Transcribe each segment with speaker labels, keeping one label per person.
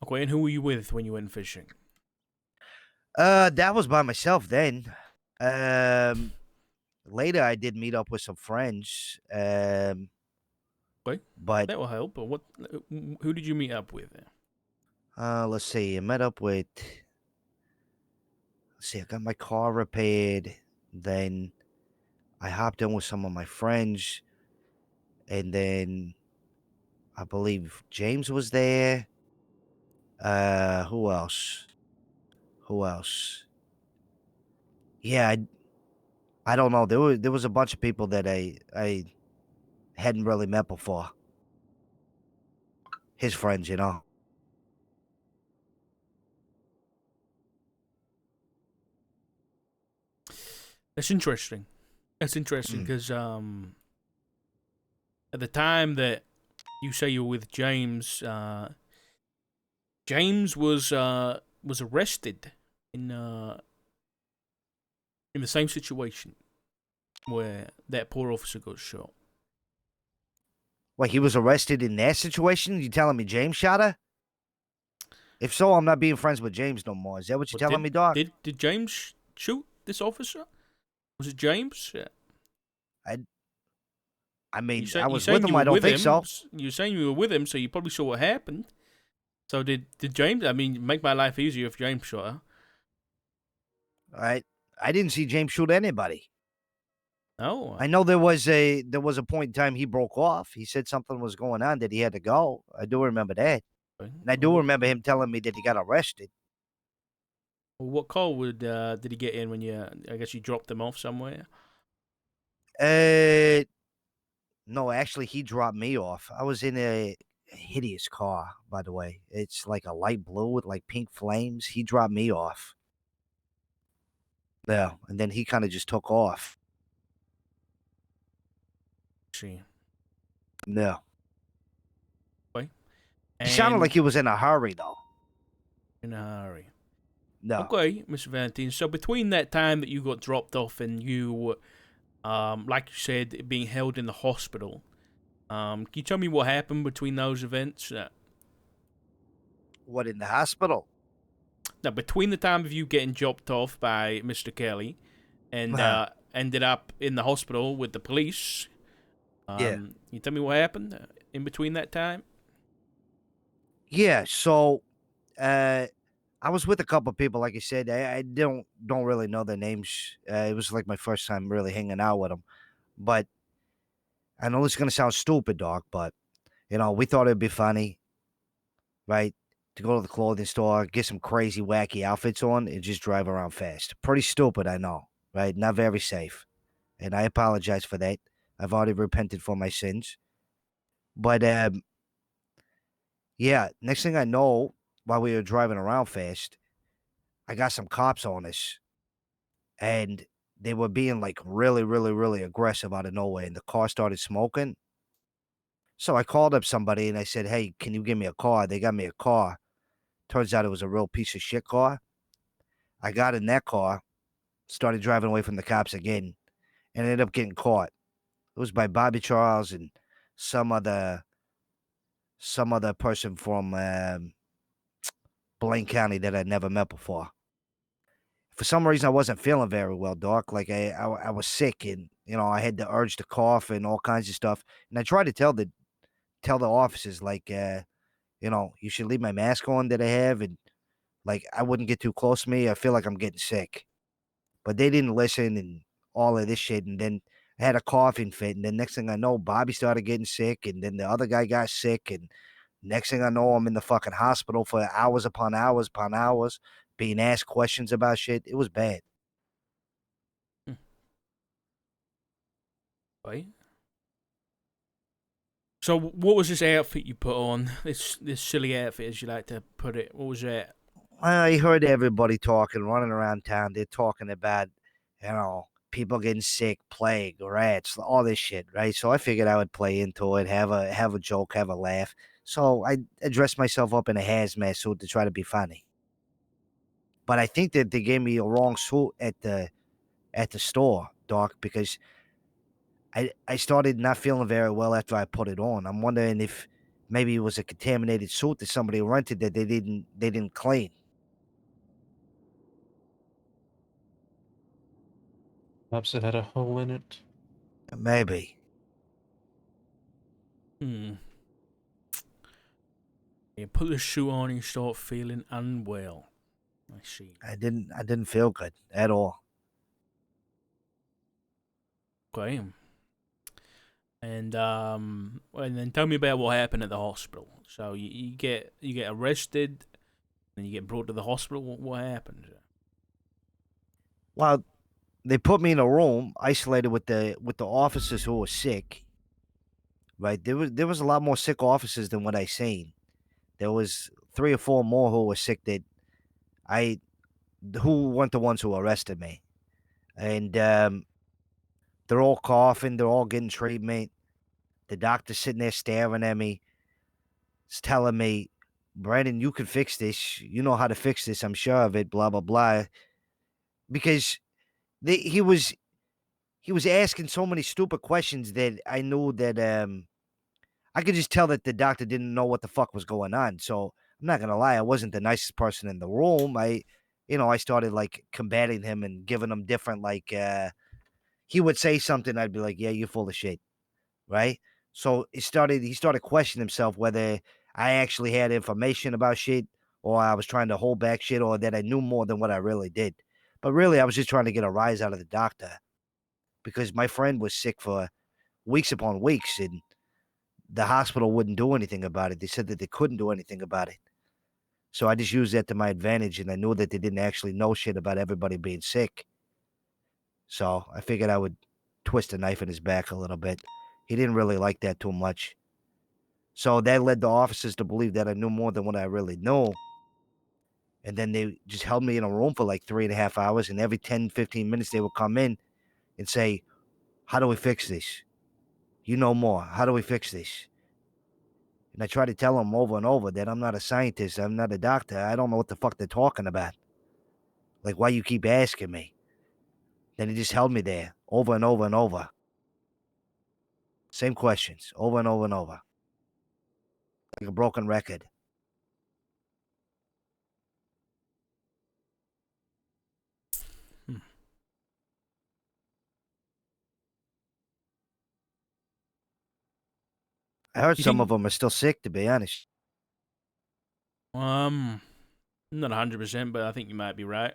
Speaker 1: Okay, and who were you with when you went fishing?
Speaker 2: That was by myself then. Um, Later I did meet up with some friends.
Speaker 1: Okay,
Speaker 2: But
Speaker 1: that will help. But what? Who did you meet up with?
Speaker 2: let's see. I met up with. Let's see. I got my car repaired. Then I hopped in with some of my friends, and then I believe James was there. Who else? Who else? Yeah, I don't know. There was a bunch of people that I hadn't really met before. His friends, you know.
Speaker 1: That's interesting. That's interesting
Speaker 2: Mm.
Speaker 1: because at the time that you say you were with James, James was arrested in the same situation where that poor officer got shot.
Speaker 2: Well, he was arrested in that situation. You telling me James shot her? If so, I'm not being friends with James no more. Is that what you're
Speaker 1: But
Speaker 2: telling
Speaker 1: did
Speaker 2: me, Doc?
Speaker 1: did James shoot this officer? Was it James? Yeah.
Speaker 2: I I
Speaker 1: You
Speaker 2: mean,
Speaker 1: say
Speaker 2: I
Speaker 1: you
Speaker 2: was with
Speaker 1: saying
Speaker 2: him.
Speaker 1: you were
Speaker 2: I don't
Speaker 1: with
Speaker 2: think
Speaker 1: him.
Speaker 2: so.
Speaker 1: You saying you were with him, so you probably saw what happened. So did James? I mean, make my life easier if James shot her.
Speaker 2: I didn't see James shoot anybody.
Speaker 1: No.
Speaker 2: I know there was a point in time he broke off. He said something was going on that he had to go. I do remember that, and I do
Speaker 1: What,
Speaker 2: remember him telling me that he got arrested.
Speaker 1: what call did he get in when you? I guess you dropped him off somewhere.
Speaker 2: Uh, no, actually, he dropped me off. I was in a hideous car, by the way. It's like a light blue with like pink flames. He dropped me off. Yeah, and then he kind of just took off.
Speaker 1: See.
Speaker 2: No,
Speaker 1: Okay.
Speaker 2: he sounded like
Speaker 1: And
Speaker 2: he was in a hurry though.
Speaker 1: in a hurry.
Speaker 2: No.
Speaker 1: Okay, Mr. Valentine. So between that time that you got dropped off and you, like you said, being held in the hospital, can you tell me what happened between those events?
Speaker 2: What, in the hospital?
Speaker 1: Now, between the time of you getting dropped off by Mr. Kelly and ended up in the hospital with the police,
Speaker 2: Yeah.
Speaker 1: can you tell me what happened in between that time?
Speaker 2: Yeah. So, uh, I was with a couple of people, like I said. I don't really know their names. It was like my first time really hanging out with them. But I know this is gonna sound stupid, Doc, but we thought it'd be funny, right? To go to the clothing store, get some crazy, wacky outfits on, and just drive around fast. Pretty stupid, I know, right? Not very safe, and I apologize for that. I've already repented for my sins. But yeah, next thing I know, while we were driving around fast, I got some cops on us, and they were being like really, really, really aggressive out of nowhere, and the car started smoking. So I called up somebody and I said, "Hey, can you give me a car?" They got me a car. Turns out it was a real piece of shit car. I got in that car, started driving away from the cops again, and ended up getting caught. It was by Bobby Charles and some other some other person from Blaine County that I'd never met before. For some reason, I wasn't feeling very well, Doc. Like I was sick, and I had the urge to cough and all kinds of stuff. And I tried to tell the officers like, you should leave my mask on that I have, and like I wouldn't get too close to me. I feel like I'm getting sick, but they didn't listen, and all of this shit. And then I had a coughing fit, and then next thing I know, Bobby started getting sick, and then the other guy got sick, and next thing I know, I'm in the fucking hospital for hours upon hours, being asked questions about shit. It was bad.
Speaker 1: Hmm. Right. So, what was this outfit you put on? This silly outfit, as you like to put it. What was that?
Speaker 2: I heard everybody talking, running around town. They're talking about, people getting sick, plague, rats, all this shit, right? So I figured I would play into it, have a joke, have a laugh. So I dressed myself up in a hazmat suit to try to be funny. But I think that they gave me a wrong suit at the store, Doc, because I started not feeling very well after I put it on. I'm wondering if maybe it was a contaminated suit that somebody rented that they didn't clean.
Speaker 3: Perhaps it had a hole in it.
Speaker 2: Maybe.
Speaker 1: Hmm. You put the suit on and you start feeling unwell. I see.
Speaker 2: I didn't feel good at all.
Speaker 1: Okay. And then tell me about what happened at the hospital. So you get arrested, and you get brought to the hospital. What happened?
Speaker 2: Well, they put me in a room isolated with the officers who were sick. Right, there was a lot more sick officers than what I seen. There was 3 or 4 more who were sick that I who weren't the ones who arrested me, and they're all coughing, they're all getting treatment. The doctor's sitting there staring at me, it's telling me, "Brandon, you can fix this. You know how to fix this. I'm sure of it." Blah blah blah. Because he was asking so many stupid questions that I knew that I could just tell that the doctor didn't know what the fuck was going on. So I'm not gonna lie, I wasn't the nicest person in the room. I started like combating him and giving him different like he would say something, I'd be like, "Yeah, you're full of shit," right? So he started questioning himself whether I actually had information about shit or I was trying to hold back shit or that I knew more than what I really did. But really, I was just trying to get a rise out of the doctor because my friend was sick for weeks upon weeks and the hospital wouldn't do anything about it. They said that they couldn't do anything about it. So I just used that to my advantage, and I knew that they didn't actually know shit about everybody being sick. So I figured I would twist a knife in his back a little bit. He didn't really like that too much. So that led the officers to believe that I knew more than what I really knew. And then they just held me in a room for like 3.5 hours. And every 10, 15 minutes, they would come in and say, "How do we fix this? You know more. How do we fix this?" And I try to tell them over and over that I'm not a scientist. I'm not a doctor. I don't know what the fuck they're talking about. Like, why you keep asking me? Then he just held me there over and over and over. Same questions over and over and over. Like a broken record.
Speaker 1: Hmm.
Speaker 2: I heard
Speaker 1: You
Speaker 2: some of
Speaker 1: think?
Speaker 2: them are still sick, to be honest.
Speaker 1: Um, not 100%, but I think you might be right.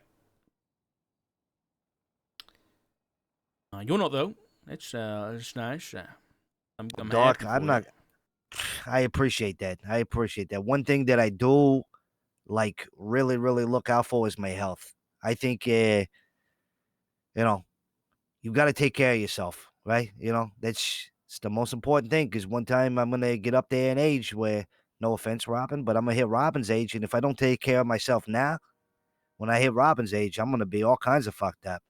Speaker 1: You're not though. It's nice. I'm
Speaker 2: Doc,
Speaker 1: happy
Speaker 2: I'm
Speaker 1: for you.
Speaker 2: not. I appreciate that. I appreciate that. One thing that I do like really, really look out for is my health. I think, you know, you got to take care of yourself, right? That's it's the most important thing because one time I'm gonna get up there in age where, no offense, Robin, but I'm gonna hit Robin's age, and if I don't take care of myself now, when I hit Robin's age, I'm gonna be all kinds of fucked up.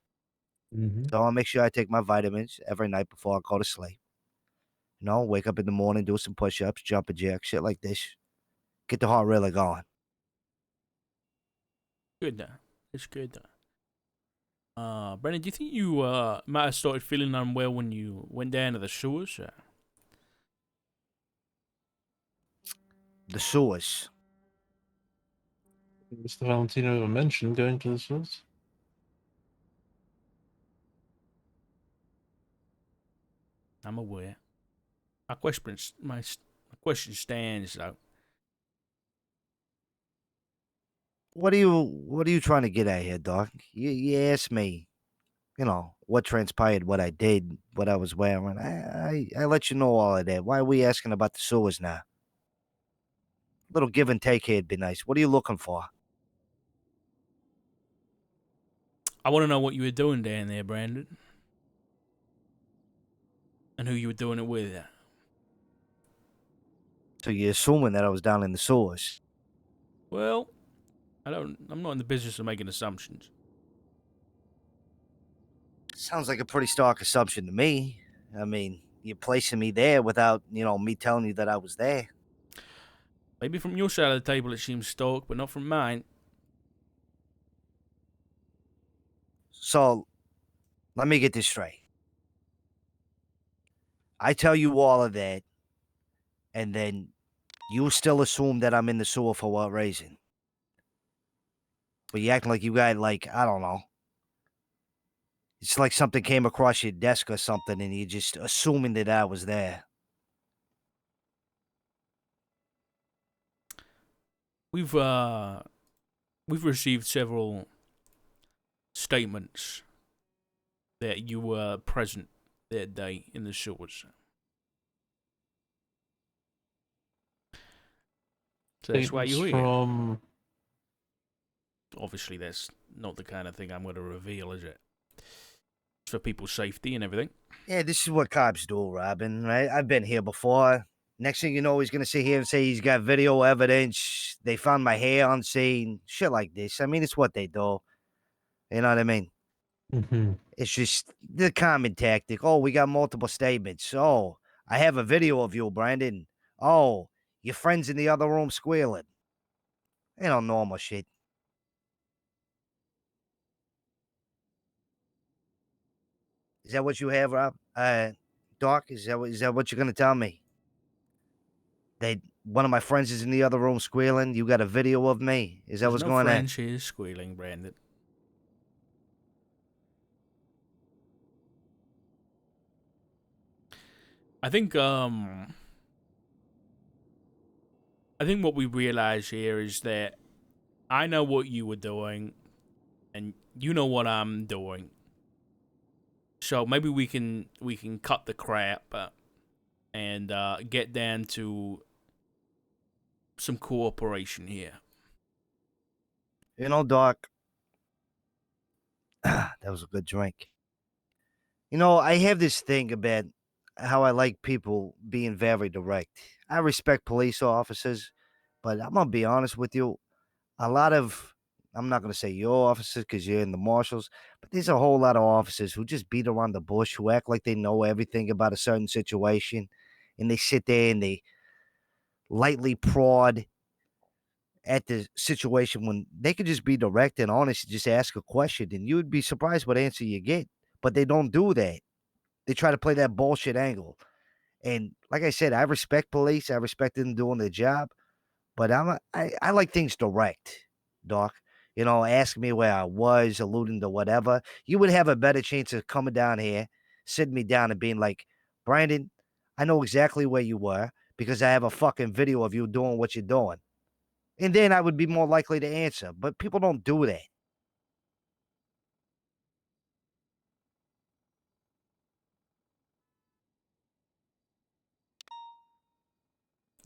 Speaker 3: Mm-hmm.
Speaker 2: So I'll make sure I take my vitamins every night before I go to sleep. Wake up in the morning, do some push-ups, jump a jack, shit like this. Get the heart really going.
Speaker 1: Good. It's good. Brendan, do you think you might have started feeling unwell when you went down to the sewers?
Speaker 2: The sewers.
Speaker 3: Mr. Valentino ever mentioned going to the source?
Speaker 1: I'm aware. My question stands though.
Speaker 2: What are you trying to get at here, Doc? You asked me, what transpired, what I did, what I was wearing. I let you know all of that. Why are we asking about the sewers now? Little give and take here'd be nice. What are you looking for?
Speaker 1: I want to know what you were doing down there, Brandon, and who you were doing it with.
Speaker 2: So you're assuming that I was down in the sewers.
Speaker 1: Well, I'm not in the business of making assumptions.
Speaker 2: Sounds like a pretty stark assumption to me. I mean, you're placing me there without, me telling you that I was there.
Speaker 1: Maybe from your side of the table it seems stark, but not from mine.
Speaker 2: So let me get this straight. I tell you all of that, and then You still assume that I'm in the sewer for what reason? But you acting like you got, like, I don't know. It's like something came across your desk or something, and you're just assuming that I was there.
Speaker 1: We've received several statements that you were present that day in the sewers. So that's why
Speaker 3: Statements
Speaker 1: you're here.
Speaker 3: from
Speaker 1: Obviously, that's not the kind of thing I'm going to reveal, is it? It's for people's safety and everything.
Speaker 2: Yeah, this is what cops do, Robin, right? I've been here before. Next thing you know, he's gonna sit here and say he's got video evidence. They found my hair on scene, shit like this. I mean, it's what they do. You know what I mean?
Speaker 3: Mhm.
Speaker 2: It's just the common tactic. Oh, we got multiple statements. Oh, I have a video of you, Brandon. Oh, your friends in the other room squealing. You know, normal shit. Is that what you have, Rob? Doc, is that what you're gonna tell me? They One of my friends is in the other room squealing. You got a video of me. Is that
Speaker 1: There's
Speaker 2: what's
Speaker 1: no
Speaker 2: going on?
Speaker 1: friends here squealing, Brandon. I think what we realize here is that I know what you were doing, and you know what I'm doing. So maybe we can cut the crap and get down to some cooperation here.
Speaker 2: You know, Doc, that was a good drink. You know, I have this thing about how I like people being very direct. I respect police officers, but I'm gonna be honest with you. A lot of I'm not gonna say your officers because you're in the marshals, but there's a whole lot of officers who just beat around the bush, who act like they know everything about a certain situation, and they sit there and they lightly prod at the situation when they could just be direct and honest and just ask a question, and you would be surprised what answer you get. But they don't do that. They try to play that bullshit angle. And like I said, I respect police. I respect them doing their job. But I like things direct, Doc. You know, ask me where I was, alluding to whatever. You would have a better chance of coming down here, sitting me down and being like, Brandon, I know exactly where you were because I have a fucking video of you doing what you're doing. And then I would be more likely to answer. But people don't do that.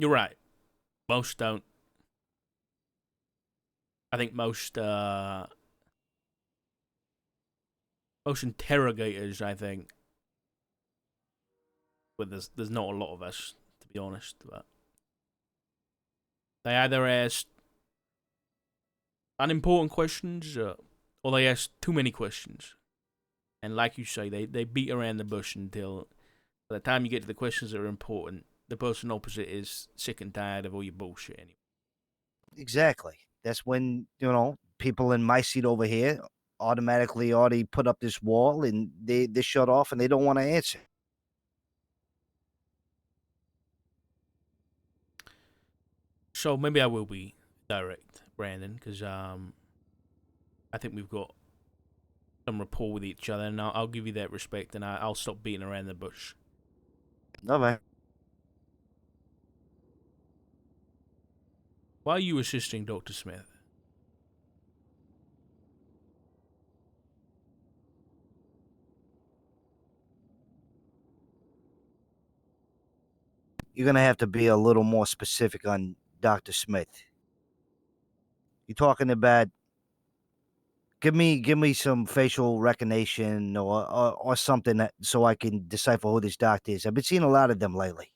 Speaker 1: You're right. Most don't. I think most interrogators, I think, but there's not a lot of us, to be honest, but they either ask unimportant questions or they ask too many questions. And like you say, they beat around the bush until by the time you get to the questions that are important, the person opposite is sick and tired of all your bullshit anyway.
Speaker 2: Exactly. That's when, you know, people in my seat over here automatically already put up this wall and they shut off and they don't want to answer.
Speaker 1: So maybe I will be direct, Brandon, because I think we've got some rapport with each other, and I'll give you that respect, and I'll stop beating around the bush.
Speaker 2: No, man.
Speaker 1: Why are you assisting Dr. Smith?
Speaker 2: You're going to have to be a little more specific on Dr. Smith. You're talking about give me some facial recognition or something that, so I can decipher who this doctor is. I've been seeing a lot of them lately.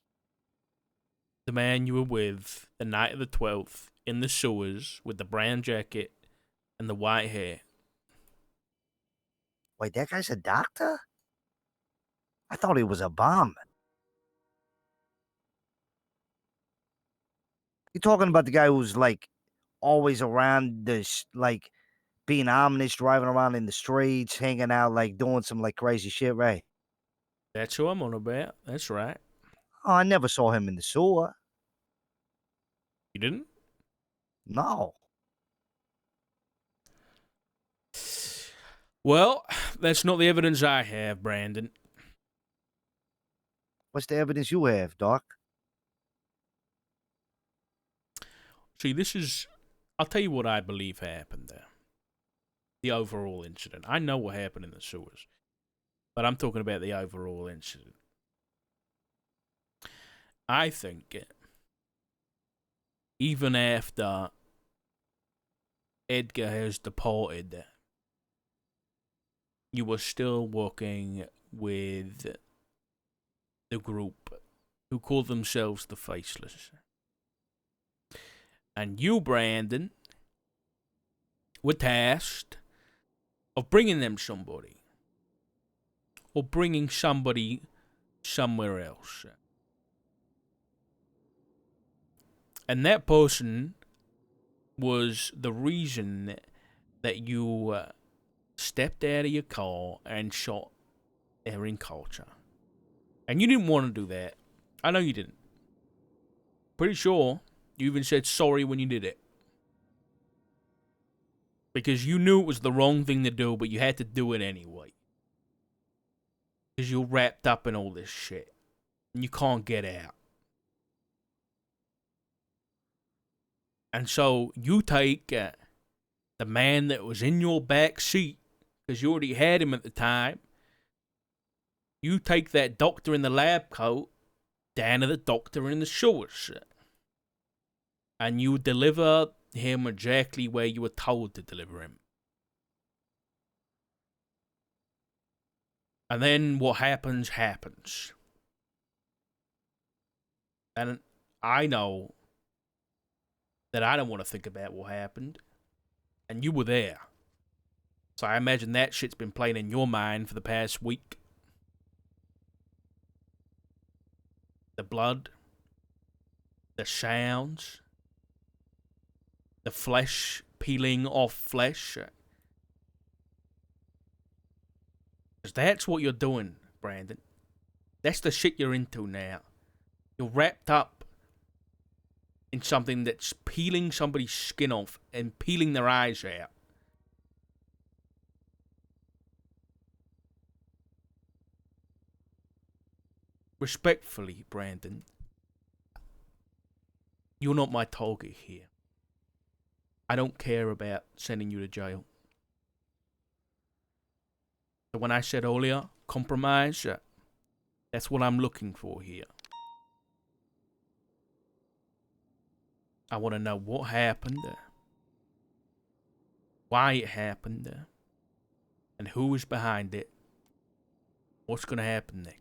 Speaker 1: The man you were with the night of the 12th in the sewers with the brown jacket and the white hair.
Speaker 2: Wait, that guy's a doctor? I thought he was a bomb. You're talking about the guy who's like always around this, like being ominous, driving around in the streets, hanging out, like doing some like crazy shit, right?
Speaker 1: That's who I'm on about. That's right.
Speaker 2: Oh, I never saw him in the sewer.
Speaker 1: You didn't?
Speaker 2: No.
Speaker 1: Well, that's not the evidence I have, Brandon.
Speaker 2: What's the evidence you have, Doc?
Speaker 1: See, this is. I'll tell you what I believe happened there. The overall incident. I know what happened in the sewers, but I'm talking about the overall incident. I think even after Edgar has departed, you were still working with the group who call themselves the Faceless. And you, Brandon, were tasked of bringing them somebody. Or bringing somebody somewhere else. And that person was the reason that you stepped out of your car and shot Erin Culture. And you didn't want to do that. I know you didn't. Pretty sure you even said sorry when you did it. Because you knew it was the wrong thing to do, but you had to do it anyway. Because you're wrapped up in all this shit. And you can't get out. And so you take the man that was in your back seat, because you already had him at the time. You take that doctor in the lab coat down to the doctor in the sewers. And you deliver him exactly where you were told to deliver him. And then what happens, happens. And I know that I don't want to think about what happened. And you were there. So I imagine that shit's been playing in your mind for the past week. The blood. The sounds. The flesh peeling off flesh. Because that's what you're doing, Brandon. That's the shit you're into now. You're wrapped up in something that's peeling somebody's skin off and peeling their eyes out. Respectfully, Brandon, you're not my target here. I don't care about sending you to jail. So when I said earlier, compromise, that's what I'm looking for here. I want to know what happened, why it happened, and who was behind it. What's going to happen next?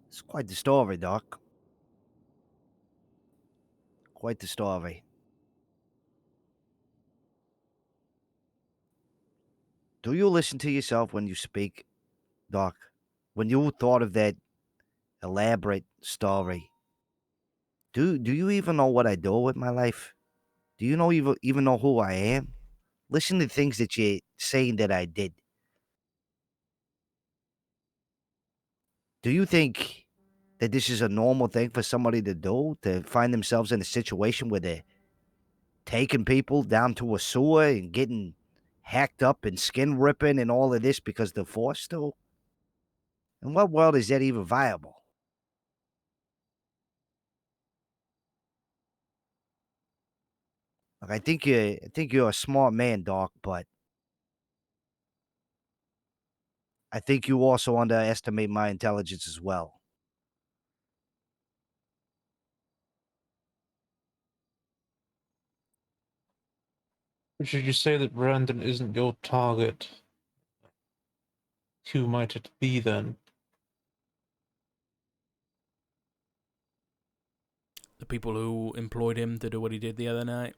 Speaker 2: It's quite the story, Doc. Quite the story. Do you listen to yourself when you speak, Doc? When you thought of that elaborate story, do you even know what I do with my life? Do you know even know who I am? Listen to things that you're saying that I did. Do you think that this is a normal thing for somebody to do, to find themselves in a situation where they're taking people down to a sewer and getting hacked up and skin ripping and all of this because they're forced to? In what world is that even viable? Like, I think you're a smart man, Doc, but I think you also underestimate my intelligence as well.
Speaker 3: Should you say that Brandon isn't your target? Who might it be then?
Speaker 1: The people who employed him to do what he did the other night.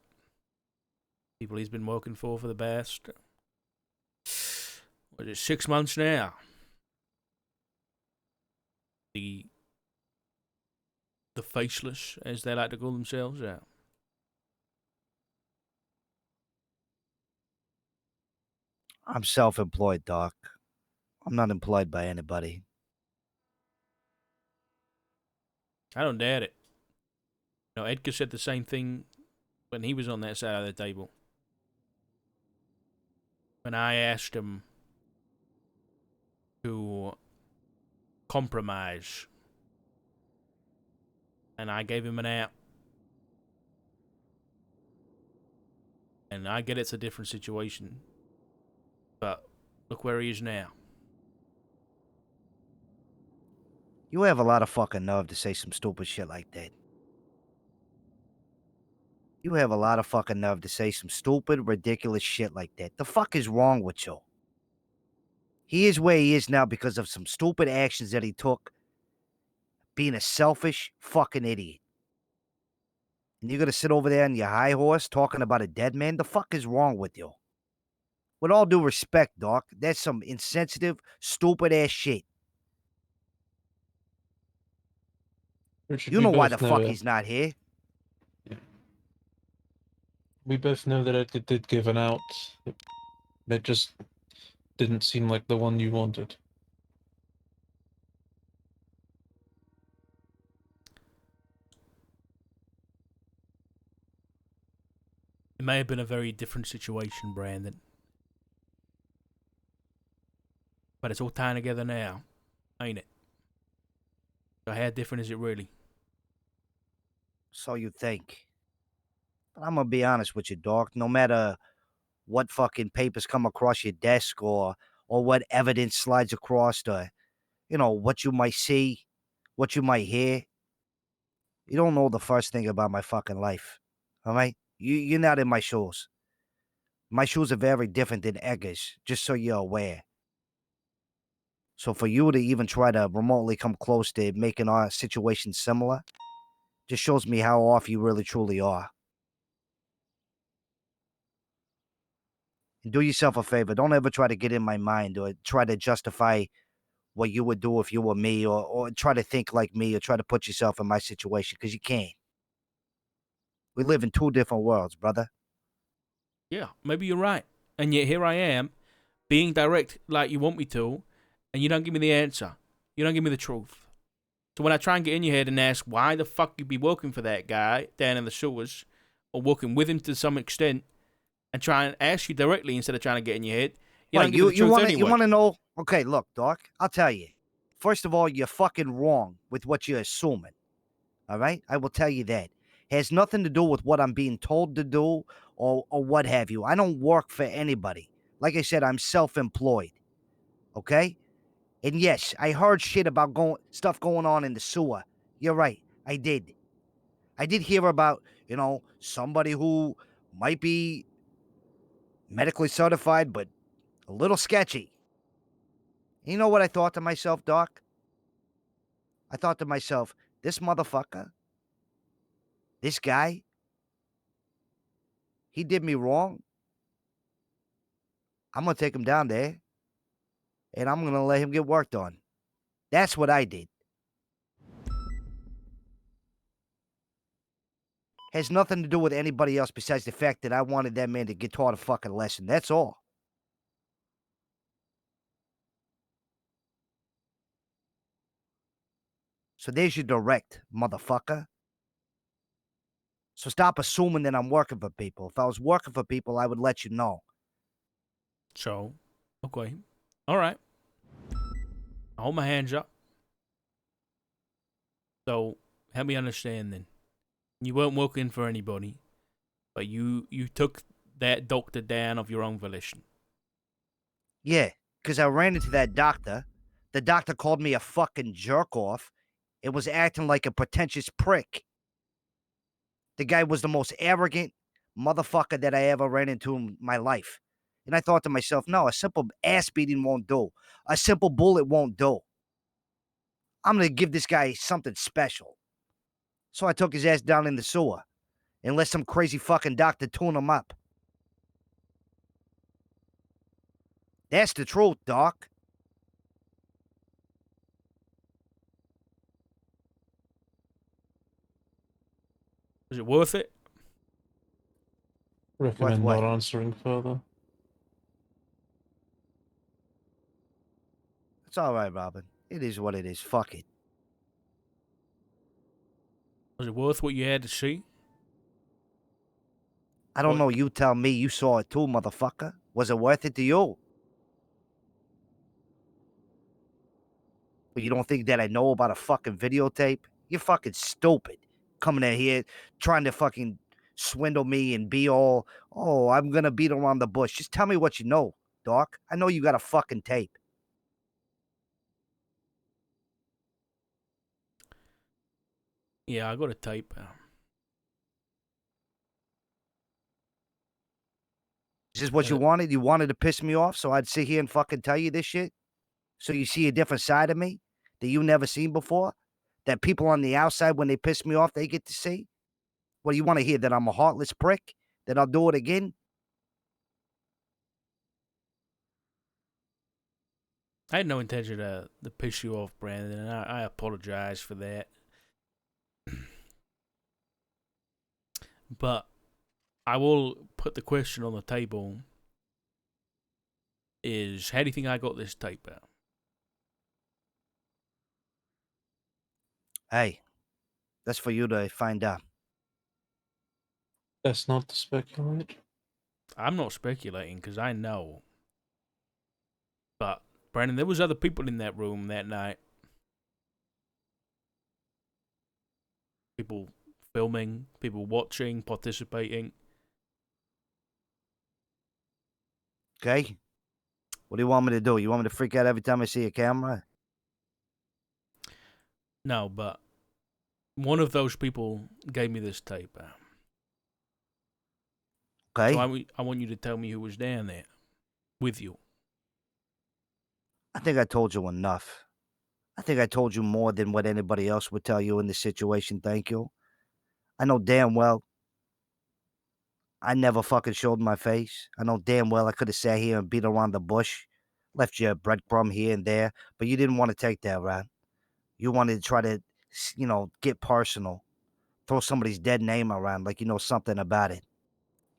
Speaker 1: People he's been working for the past, what is it, 6 months now? The faceless, as they like to call themselves, yeah.
Speaker 2: I'm self-employed, Doc. I'm not employed by anybody.
Speaker 1: I don't doubt it. You know, Edgar said the same thing when he was on that side of the table. When I asked him to compromise, and I gave him an out. And I get it's a different situation, but look where he is now.
Speaker 2: You have a lot of fucking nerve to say some stupid shit like that. You have a lot of fucking nerve to say some stupid, ridiculous shit like that. The fuck is wrong with you? He is where he is now because of some stupid actions that he took, being a selfish fucking idiot. And you're gonna sit over there on your high horse talking about a dead man? The fuck is wrong with you? With all due respect, Doc, that's some insensitive, stupid ass shit.
Speaker 3: Richard,
Speaker 2: You
Speaker 3: we
Speaker 2: know why the
Speaker 3: both know
Speaker 2: fuck
Speaker 3: it.
Speaker 2: he's not here.
Speaker 3: We both know that Edgar did give an out. It just didn't seem like the one you wanted.
Speaker 1: It may have been a very different situation, Brandon. But it's all tying together now, ain't it? So how different is it really?
Speaker 2: So you think. But I'm gonna be honest with you, Doc. No matter what fucking papers come across your desk or what evidence slides across to, what you might see, what you might hear, you don't know the first thing about my fucking life. All right? You're not in my shoes. My shoes are very different than Edgar's, just so you're aware. So for you to even try to remotely come close to making our situation similar just shows me how off you really truly are. And do yourself a favor. Don't ever try to get in my mind or try to justify what you would do if you were me or try to think like me or try to put yourself in my situation because you can't. We live in two different worlds, brother.
Speaker 1: Yeah, maybe you're right. And yet here I am, being direct like you want me to, and you don't give me the answer. You don't give me the truth. So when I try and get in your head and ask why the fuck you'd be working for that guy down in the sewers, or working with him to some extent, and try and ask you directly instead of trying to get in your head, you don't give me the truth anyway.
Speaker 2: You want to know? Okay, look, Doc, I'll tell you. First of all, you're fucking wrong with what you're assuming. All right? I will tell you that. Has nothing to do with what I'm being told to do or what have you. I don't work for anybody. Like I said, I'm self-employed. Okay? And yes, I heard shit about stuff going on in the sewer. You're right. I did. I did hear about, somebody who might be medically certified, but a little sketchy. You know what I thought to myself, Doc? I thought to myself, this motherfucker, this guy, he did me wrong. I'm going to take him down there and I'm going to let him get worked on. That's what I did. Has nothing to do with anybody else besides the fact that I wanted that man to get taught a fucking lesson. That's all. So there's your direct, motherfucker. So stop assuming that I'm working for people. If I was working for people, I would let you know.
Speaker 1: So, okay. All right. I hold my hands up. So, help me understand then. You weren't working for anybody, but you took that doctor down of your own volition.
Speaker 2: Yeah, because I ran into that doctor. The doctor called me a fucking jerk-off. It was acting like a pretentious prick. The guy was the most arrogant motherfucker that I ever ran into in my life. And I thought to myself, no, a simple ass beating won't do. A simple bullet won't do. I'm going to give this guy something special. So I took his ass down in the sewer and let some crazy fucking doctor tune him up. That's the truth, Doc.
Speaker 1: Was it worth it?
Speaker 3: Recommend
Speaker 2: what?
Speaker 3: not answering further.
Speaker 2: It's all right, Robin. It is what it is. Fuck it.
Speaker 1: Was it worth what you had to see?
Speaker 2: I don't
Speaker 1: What?
Speaker 2: know. You tell me you saw it too, motherfucker. Was it worth it to you? But you don't think that I know about a fucking videotape? You're fucking stupid. Coming in here trying to fucking swindle me and be all, oh, I'm gonna beat around the bush. Just tell me what you know, Doc. I know you got a fucking tape.
Speaker 1: Yeah, I got a tape.
Speaker 2: Is this what you wanted? You wanted to piss me off so I'd sit here and fucking tell you this shit? So you see a different side of me that you never seen before? That people on the outside, when they piss me off, they get to see? What do you want to hear? That I'm a heartless prick? That I'll do it again?
Speaker 1: I had no intention to piss you off, Brandon, and I apologize for that. But I will put the question on the table: is how do you think I got this tape out?
Speaker 2: Hey, that's for you to find out.
Speaker 3: That's not to speculate.
Speaker 1: I'm not speculating because I know. But Brandon, there was other people in that room that night. People filming, people watching, participating.
Speaker 2: Okay? What do you want me to do? You want me to freak out every time I see a camera?
Speaker 1: No, but one of those people gave me this tape.
Speaker 2: Okay?
Speaker 1: So I want you to tell me who was down there with you.
Speaker 2: I think I told you enough. I think I told you more than what anybody else would tell you in this situation. Thank you. I know damn well I never fucking showed my face. I know damn well I could have sat here and beat around the bush, left you a breadcrumb here and there, but you didn't want to take that route. You wanted to try to, get personal, throw somebody's dead name around like you know something about it.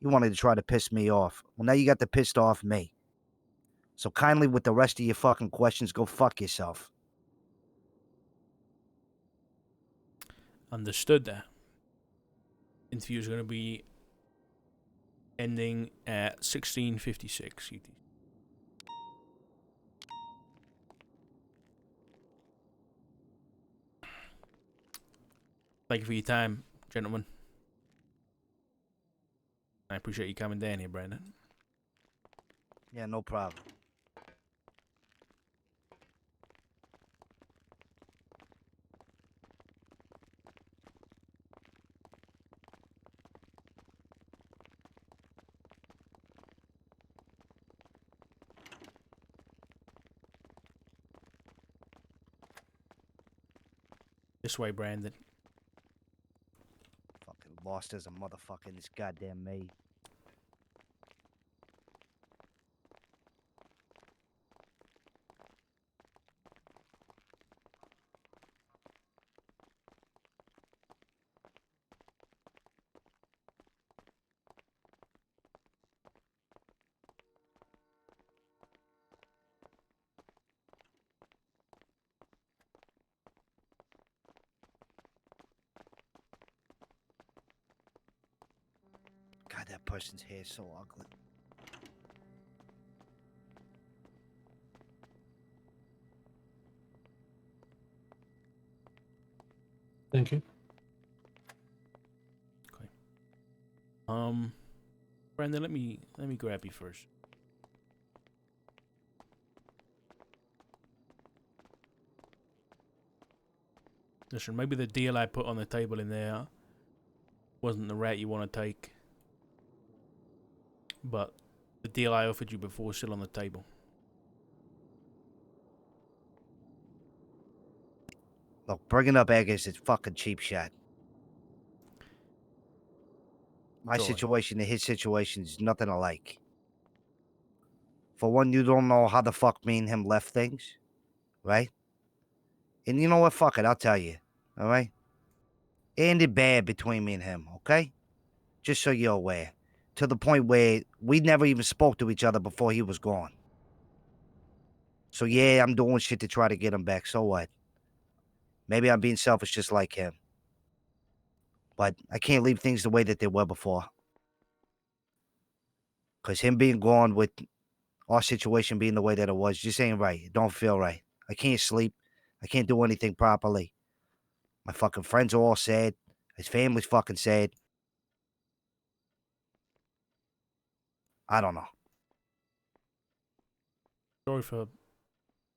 Speaker 2: You wanted to try to piss me off. Well, now you got to piss off me. So kindly, with the rest of your fucking questions, go fuck yourself.
Speaker 1: Understood that. Interview is going to be ending at 16:56 UTC. Thank you for your time, gentlemen. I appreciate you coming down here, Brandon.
Speaker 2: Yeah, no problem.
Speaker 1: This way, Brandon.
Speaker 2: Fucking lost as a motherfucker in this goddamn maze. God, that person's hair is so ugly.
Speaker 3: Thank you.
Speaker 1: Brandon, let me grab you first. Listen, maybe the deal I put on the table in there wasn't the route you want to take, but the deal I offered you before is still on the table.
Speaker 2: Look, bringing up Eggers is fucking cheap shot. My
Speaker 1: Sorry.
Speaker 2: situation and his situation is nothing alike. For one, you don't know how the fuck me and him left things, right? And you know what? Fuck it, I'll tell you, all right? It ended bad between me and him, okay? Just so you're aware. To the point where we never even spoke to each other before he was gone. So yeah, I'm doing shit to try to get him back. So what? Maybe I'm being selfish just like him. But I can't leave things the way that they were before. Because him being gone with our situation being the way that it was just ain't right. It don't feel right. I can't sleep. I can't do anything properly. My fucking friends are all sad. His family's fucking sad. I don't know.
Speaker 1: Sorry for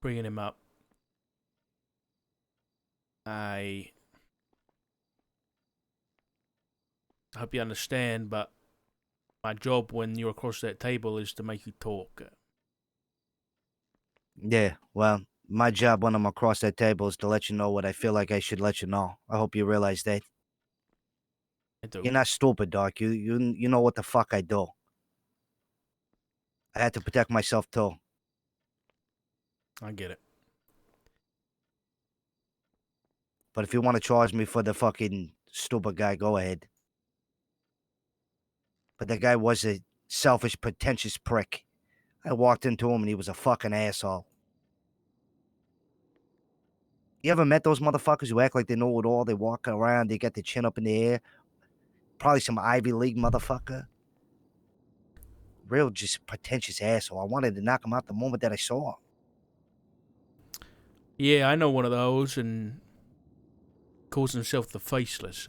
Speaker 1: bringing him up. I hope you understand, but my job when you're across that table is to make you talk.
Speaker 2: Yeah, well, my job when I'm across that table is to let you know what I feel like I should let you know. I hope you realize that.
Speaker 1: I do.
Speaker 2: You're not stupid, Doc. You know what the fuck I do. I had to protect myself too.
Speaker 1: I get it.
Speaker 2: But if you want to charge me for the fucking stupid guy, go ahead. But that guy was a selfish, pretentious prick. I walked into him and he was a fucking asshole. You ever met those motherfuckers who act like they know it all? They walk around, they got their chin up in the air. Probably some Ivy League motherfucker. Real just pretentious asshole. I wanted to knock him out the moment that I saw him.
Speaker 1: Yeah, I know one of those, and calls himself the Faceless.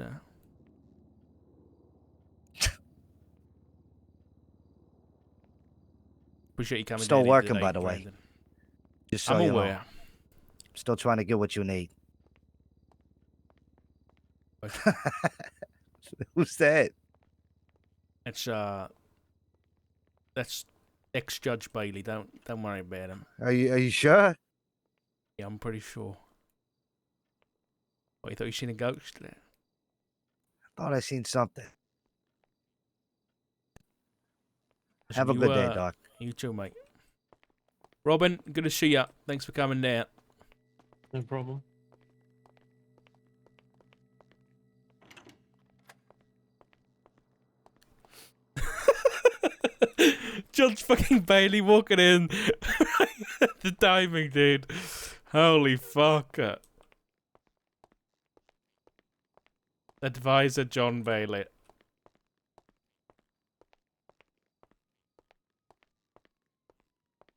Speaker 1: Appreciate you coming
Speaker 2: Still
Speaker 1: down here
Speaker 2: working,
Speaker 1: today,
Speaker 2: by the way.
Speaker 1: Brandon.
Speaker 2: Just so
Speaker 1: I'm
Speaker 2: you know.
Speaker 1: aware.
Speaker 2: Still trying to get what you need. Who's that?
Speaker 1: That's ex-Judge Bailey. Don't worry about him.
Speaker 2: Are you sure?
Speaker 1: Yeah, I'm pretty sure. What, you thought you seen a ghost there?
Speaker 2: Thought I seen something.
Speaker 1: Listen,
Speaker 2: Have a good day, Doc.
Speaker 1: You too, mate. Robin, good to see ya. Thanks for coming down.
Speaker 3: No problem.
Speaker 1: Judge fucking Bailey walking in. The timing, dude. Holy fuck. Advisor John Bailey.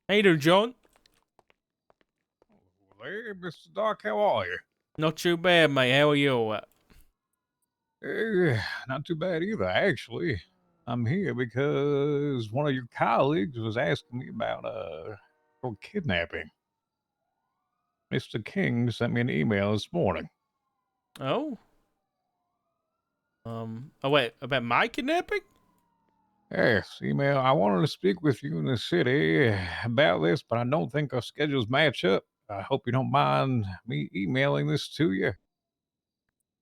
Speaker 1: How you doing, John?
Speaker 4: Hey, Mr. Doc, how are you?
Speaker 1: Not too bad, mate. How are you?
Speaker 4: Not too bad either, actually. I'm here because one of your colleagues was asking me about for kidnapping. Mr. King sent me an email this morning.
Speaker 1: Oh? Oh wait, about my kidnapping?
Speaker 4: Yes, email. I wanted to speak with you in the city about this, but I don't think our schedules match up. I hope you don't mind me emailing this to you.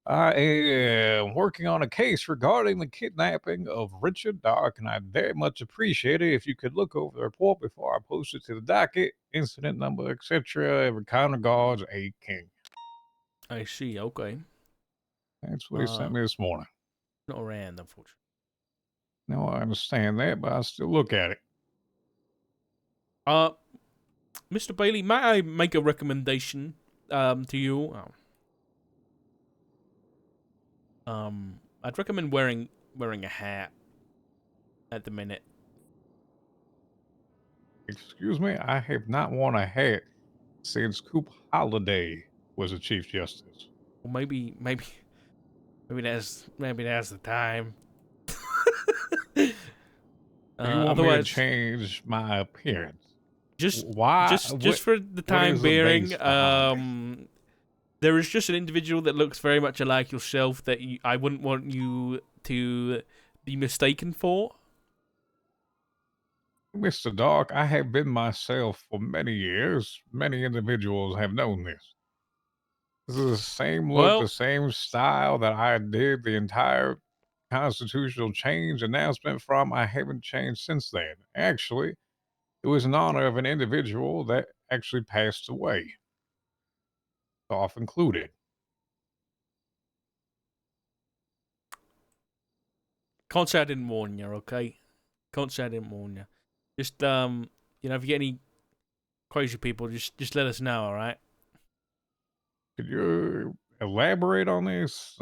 Speaker 4: I am working on a case regarding the kidnapping of Richard Dark, and I'd very much appreciate it if you could look over the report before I post it to the docket, incident number, etc. Every kind regards, A. King.
Speaker 1: I see, okay.
Speaker 4: That's what he sent me this morning.
Speaker 1: Not around, unfortunately.
Speaker 4: No, I understand that, but I still look at it.
Speaker 1: Mr. Bailey, may I make a recommendation to you? I'd recommend wearing a hat at the minute.
Speaker 4: Excuse me, I have not worn a hat since Coop Holiday was a Chief Justice.
Speaker 1: Well, maybe that's the time.
Speaker 4: Do you want me to
Speaker 1: Otherwise,
Speaker 4: change my appearance?
Speaker 1: just
Speaker 4: Why?
Speaker 1: just for the
Speaker 4: what
Speaker 1: time
Speaker 4: is the
Speaker 1: being,
Speaker 4: base behind it?
Speaker 1: there is just an individual that looks very much alike yourself that I wouldn't want you to be mistaken for.
Speaker 4: Mr. Dark, I have been myself for many years. Many individuals have known this. This is the same look, the
Speaker 1: Well,
Speaker 4: same style that I did the entire constitutional change announcement from. I haven't changed since then. Actually, it was in honor of an individual that actually passed away, off included.
Speaker 1: can't say I didn't warn you, okay? Can't say I didn't warn you. Just if you get any crazy people, just let us know, all right?
Speaker 4: Could you elaborate on this?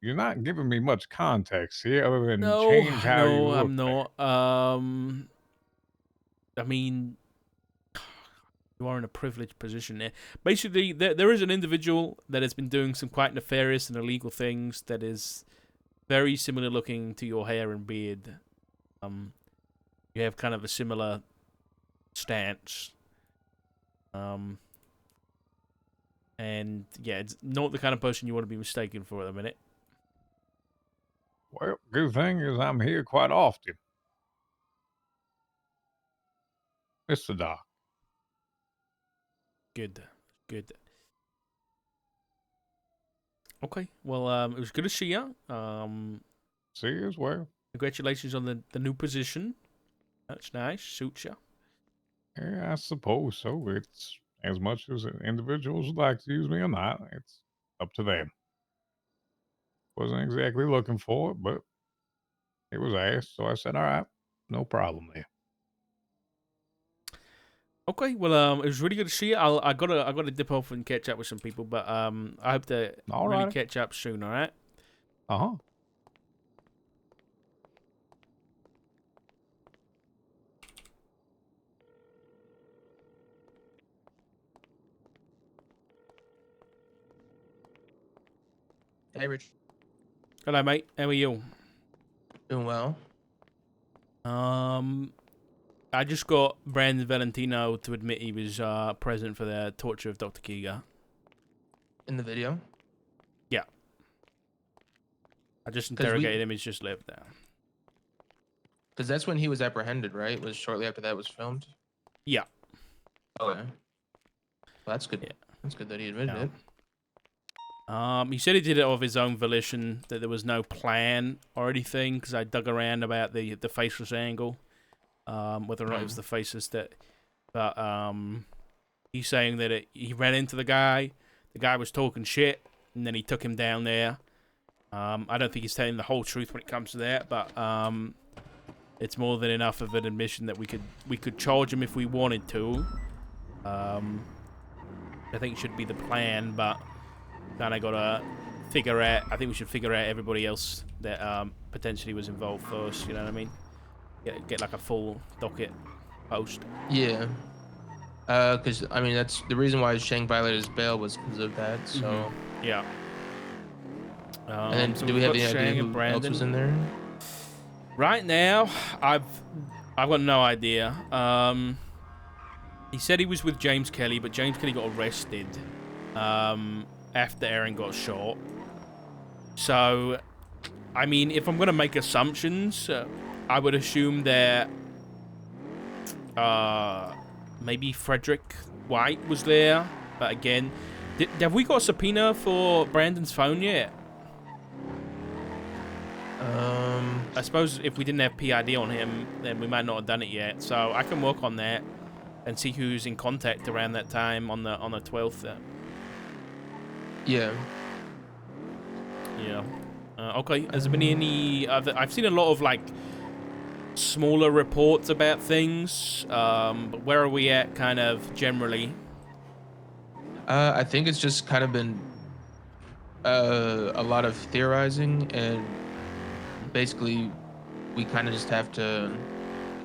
Speaker 4: You're not giving me much context here other than
Speaker 1: No,
Speaker 4: change how you
Speaker 1: no,
Speaker 4: look
Speaker 1: I'm
Speaker 4: there.
Speaker 1: not. I mean, you are in a privileged position there. Basically, there is an individual that has been doing some quite nefarious and illegal things that is very similar looking to your hair and beard. You have kind of a similar stance. And yeah, it's not the kind of person you want to be mistaken for at the minute.
Speaker 4: Well, good thing is I'm here quite often. Mr. Doc.
Speaker 1: Good, good. Okay, well, it was good to see you.
Speaker 4: See you as well.
Speaker 1: Congratulations on the new position. That's nice. Suits you.
Speaker 4: Yeah, I suppose so. It's as much as individuals would like to use me or not. It's up to them. Wasn't exactly looking for it, but it was asked, so I said, "All right, no problem there."
Speaker 1: Okay, well, it was really good to see you. I gotta dip off and catch up with some people, but I hope to
Speaker 4: All
Speaker 1: really
Speaker 4: right.
Speaker 1: catch up soon. All right.
Speaker 4: Uh huh.
Speaker 5: Hey, Rich.
Speaker 1: Hello, mate. How are you?
Speaker 5: Doing well.
Speaker 1: I just got Brandon Valentino to admit he was present for the torture of Dr. Kiga.
Speaker 5: In the video?
Speaker 1: Yeah. I just
Speaker 5: 'Cause
Speaker 1: interrogated him. He's just left there.
Speaker 5: Because that's when he was apprehended, right? Was shortly after that was filmed?
Speaker 1: Yeah.
Speaker 5: Okay. Well, that's good.
Speaker 1: Yeah.
Speaker 5: That's good that he admitted
Speaker 1: Yeah.
Speaker 5: it.
Speaker 1: He said he did it of his own volition, that there was no plan or anything, because I dug around about the faceless angle, whether or not it was the faces that, but he's saying that he ran into the guy was talking shit, and then he took him down there. I don't think he's telling the whole truth when it comes to that, but it's more than enough of an admission that we could charge him if we wanted to. I think it should be the plan, but kind of gotta figure out. I think we should figure out everybody else that potentially was involved first. You know what I mean? Get like a full docket post.
Speaker 5: Yeah. Because, I mean, that's the reason why Shang violated his bail was because of that, so.
Speaker 1: Yeah.
Speaker 5: And then,
Speaker 1: So
Speaker 5: do we
Speaker 1: we've
Speaker 5: have
Speaker 1: got
Speaker 5: any idea
Speaker 1: Shang and
Speaker 5: who
Speaker 1: Brandon.
Speaker 5: else was in there?
Speaker 1: Right now, I've got no idea. He said he was with James Kelly, but James Kelly got arrested after Aaron got shot. So, I mean, if I'm gonna make assumptions, I would assume that maybe Frederick White was there. But again, have we got a subpoena for Brandon's phone yet? I suppose if we didn't have PID on him, then we might not have done it yet. So I can work on that and see who's in contact around that time on the 12th.
Speaker 5: Yeah.
Speaker 1: Yeah. Okay. Has there been any other? I've seen a lot of like smaller reports about things. But where are we at, kind of generally?
Speaker 5: I think it's just kind of been a lot of theorizing, and basically we kind of just have to.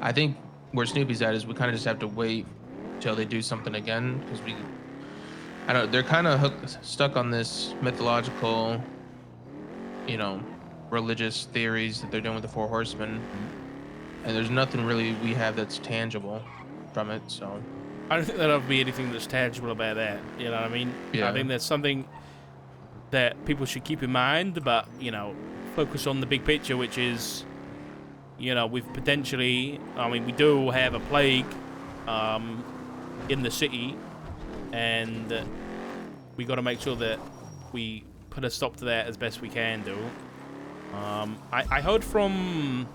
Speaker 5: I think where Snoopy's at is we kind of just have to wait till they do something again, because I don't. They're kind of stuck on this mythological, religious theories that they're doing with the Four Horsemen, and there's nothing really we have that's tangible from it. So
Speaker 1: I don't think there'll be anything that's tangible about that. You know what I mean?
Speaker 5: Yeah.
Speaker 1: I think that's something that people should keep in mind, but, focus on the big picture, which is, we've potentially, we do have a plague in the city, and we got to make sure that we put a stop to that as best we can do. I heard from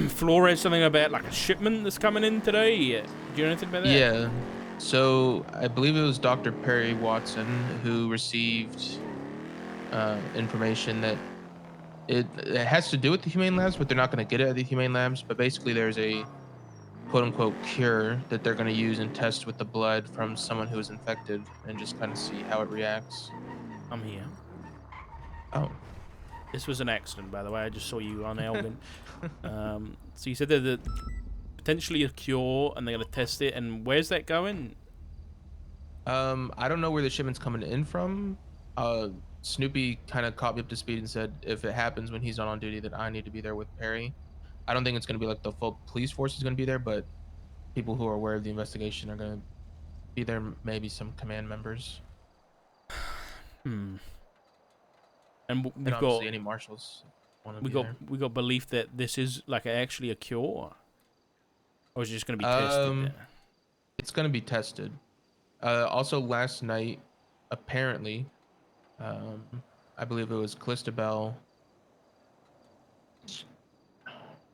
Speaker 1: Flores something about like a shipment that's coming in today. Do you know anything about that?
Speaker 5: Yeah. So I believe it was Dr. Perry Watson who received information that it has to do with the humane labs, but they're not going to get it at the humane labs. But basically, there's a quote unquote cure that they're going to use and test with the blood from someone who is infected and just kind of see how it reacts.
Speaker 1: I'm here.
Speaker 5: Oh.
Speaker 1: This was an accident, by the way. I just saw you on Elgin. So you said that potentially a cure, and they're gonna test it. And where's that going?
Speaker 5: I don't know where the shipment's coming in from. Snoopy kind of caught me up to speed and said if it happens when he's not on duty, that I need to be there with Perry. I don't think it's gonna be like the full police force is gonna be there, but people who are aware of the investigation are gonna be there. Maybe some command members,
Speaker 1: And
Speaker 5: and
Speaker 1: we've got
Speaker 5: obviously any marshals want to be there.
Speaker 1: we got belief that this is like actually a cure, or is it just gonna be tested there?
Speaker 5: It's gonna be tested. Also, last night, apparently, I believe it was Clistabel,